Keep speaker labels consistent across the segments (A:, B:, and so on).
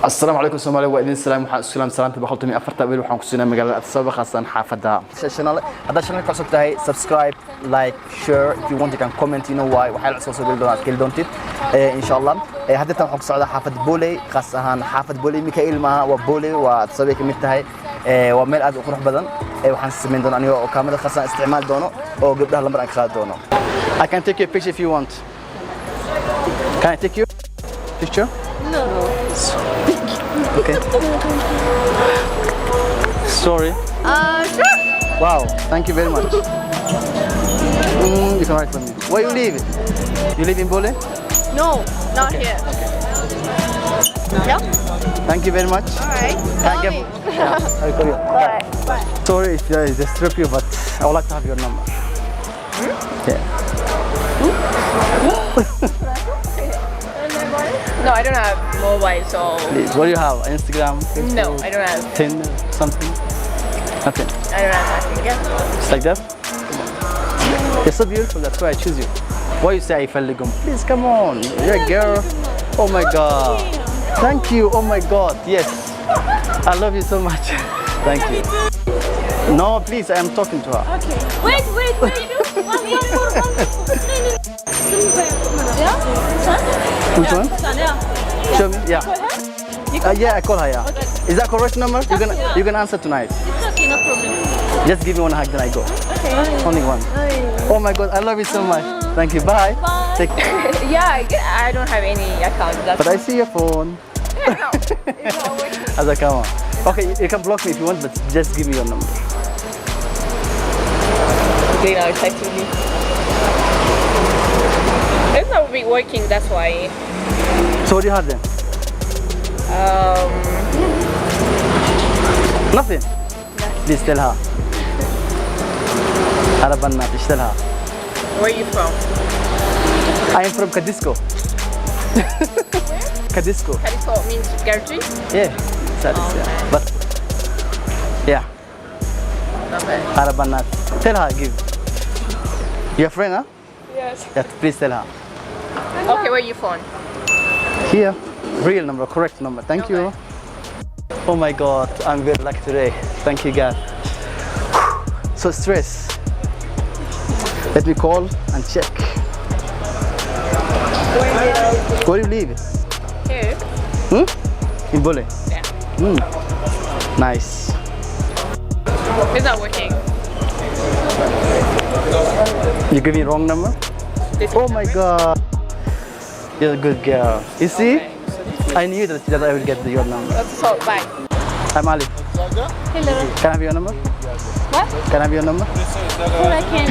A: السلام عليكم somali وإذن السلام وحنا السلام سلامتي بخلطني أفرت أبيل وحنا كسينا مجال السبب خاصة حافظها. هذا شنو كسبت هاي subscribe like share if you want you can comment you know why وحال عصوص بالدونات كل دونتي إن شاء الله. هذا تم حق صعدة حافظ بولي خاصة حافظ بولي ميكائيل معها وبولي وتصبي كميتها وميل أد وقروح بدن وحنس من دون أني وكامل خاصة استعمال دونه وقبلها لمبر أكخاد دونه. I can take your picture if you want. Can I take your picture?
B: No.
A: Okay. Sorry.
B: Sure.
A: Wow, thank you very much. You can write for me. Where you live? You live in Bole?
B: No, not here. Yeah.
A: Thank you very much.
B: Alright.
A: Can I get? Yeah, I'll call you.
B: Alright. Bye.
A: Sorry if I disturb you, but I would like to have your number. Yeah.
B: No, I don't have mobile, so.
A: Please, what do you have? Instagram? Facebook,
B: No, I don't have.
A: Tinder? Something? Nothing.
B: I don't have nothing. Yeah.
A: Just like that? You're so beautiful, that's why I choose you. Why you say I fell legum? Please come on. You're a girl. Oh my god. Thank you. Oh my god. Yes. I love you so much. Thank you. No, please, I am talking to her.
C: Okay. Wait.
A: Which one? Show me. Yeah. Yeah, I call her. Yeah.
C: Okay.
A: Is that correct number? You can answer tonight.
C: It's okay, no problem.
A: Just give me one hug, then I go.
C: Okay.
A: Only one. Oh my god, I love you so much. Thank you. Bye.
C: Bye.
A: Take.
B: Yeah, I don't have any account. That's
A: But I see your phone.
B: no, it's not working.
A: As I come on. Okay, you can block me if you want, but just give me your number.
B: Okay, now it's actually. It's not working. That's why.
A: So what do you have then? Nothing. Please tell her. Araban Natish, tell her.
B: Where are you from?
A: I am from Cadisco. Cadisco.
B: Calico means Gertrude?
A: Yeah. That is, yeah. But yeah.
B: Not bad.
A: Araban Nat. Tell her, give. Your friend, huh?
B: Yes.
A: Yeah, please tell her.
B: Okay, where are you from?
A: Here. Real number, correct number. Thank you. Oh my god, I'm very lucky today. Thank you, God. So stressed. Let me call and check. Where do you live?
B: Here.
A: In Bole?
B: Yeah.
A: Nice.
B: It's not working.
A: You give me wrong number?
B: This
A: Oh my god. You're a good girl. You see?
B: Okay.
A: I knew that I will get your number.
B: That's all. Bye.
A: I'm Ali.
C: Hello.
A: Can I have your number?
C: What?
A: Can I have your number?
C: Oh, I can't.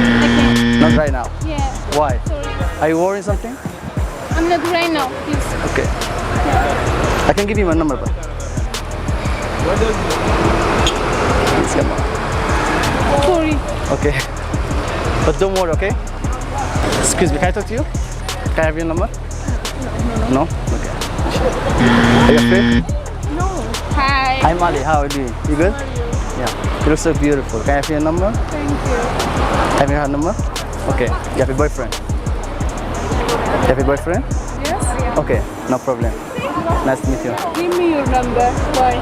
A: Not right now.
C: Yeah.
A: Why?
C: Sorry.
A: Are you worrying something?
C: I'm not right now, please.
A: Okay. I can give you my number, but. Please come on.
C: Sorry.
A: Okay. But don't worry, okay? Excuse me, can I talk to you? Can I have your number? No? Okay. Are you okay?
C: No. Hi.
A: I'm Ali, how are you doing? You good? Yeah. You look so beautiful. Can I have your number?
C: Thank you.
A: Have you her number? Okay. You have a boyfriend? You have a boyfriend?
C: Yes.
A: Okay, no problem. Nice to meet you.
C: Give me your number. Why?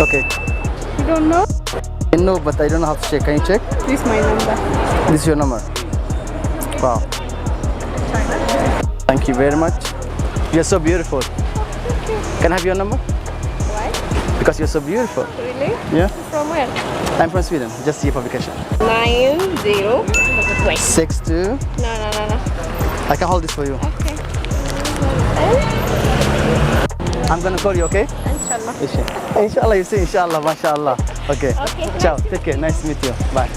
A: Okay.
C: You don't know?
A: I know, but I don't know how to check. Can you check?
C: This is my number.
A: This is your number. Wow. Thank you very much. You're so beautiful. Can I have your number?
C: Why?
A: Because you're so beautiful.
C: Really?
A: Yeah.
C: From where?
A: I'm from Sweden. Just see publication.
C: 90. Wait.
A: 62.
C: No.
A: I can hold this for you.
C: Okay.
A: I'm gonna call you, okay?
C: Inshallah.
A: Inshallah, you say inshallah, mashallah. Okay.
C: Okay.
A: Ciao. Take care. Nice to meet you. Bye.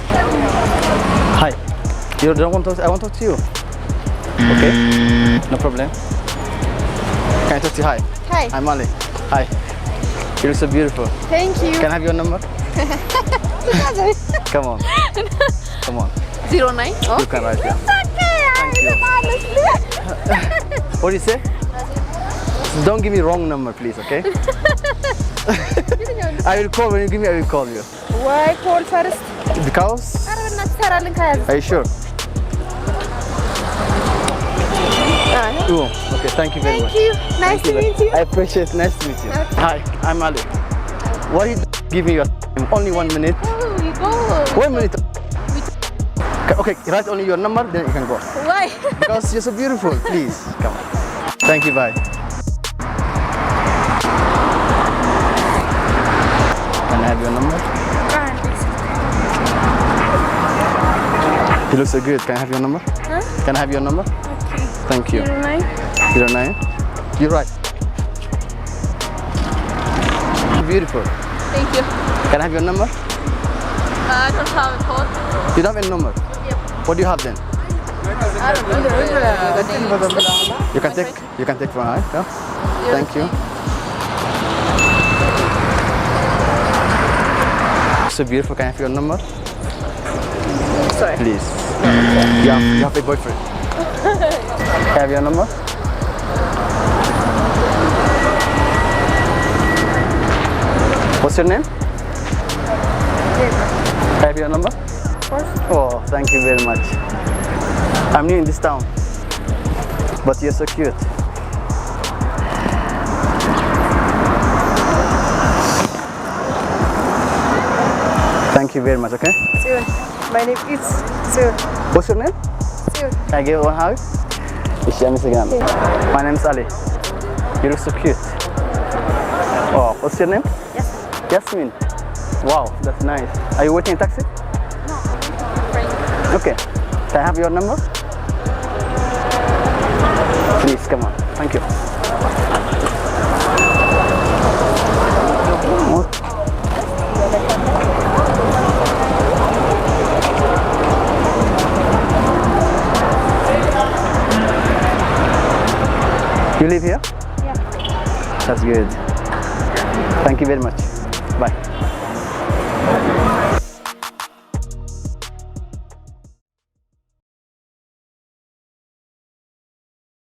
A: Hi. You don't want to talk? I want to talk to you. Okay. No problem. Can I talk to you? Hi.
C: Hi.
A: I'm Ali. Hi. You look so beautiful.
C: Thank you.
A: Can I have your number? Come on. Come on.
C: 09.
A: You can write it. Thank you. What do you say? Don't give me wrong number, please, okay? I will call when you give me. I will call you.
C: Why call first?
A: Because. Are you sure? Oh, Okay, thank you very much.
C: Thank you. Nice to meet you.
A: I appreciate it. Nice to meet you. Hi, I'm Ali. Why are you giving your time? Only 1 minute.
C: Oh, we go.
A: 1 minute. Okay, write only your number, then you can go.
C: Why?
A: Because you're so beautiful. Please, come on. Thank you, bye. Can I have your number? You look so good. Can I have your number?
C: Huh?
A: Can I have your number?
C: Okay.
A: Thank you.
C: 09.
A: 09. You're right. Beautiful.
B: Thank you.
A: Can I have your number?
B: I don't have a phone.
A: You don't have any number?
B: Yep.
A: What do you have then?
B: I don't know.
A: You can take from her. Yeah? Thank you. So beautiful. Can I have your number?
B: Sorry.
A: Please. You have a boyfriend. Can I have your number? What's your name? Can I have your number?
C: Of course.
A: Oh, thank you very much. I'm new in this town, but you're so cute. Thank you very much, okay?
C: Soon. My name is Soon.
A: What's your name?
C: Soon.
A: Can I give one hug? My name is Ali. You look so cute. Oh, what's your name?
C: Yes.
A: Yasmin. Wow, that's nice. Are you waiting in taxi?
B: Frank.
A: Okay. Can I have your number? Please, come on. Thank you. You live here?
C: Yeah.
A: That's good. Thank you very much. Bye.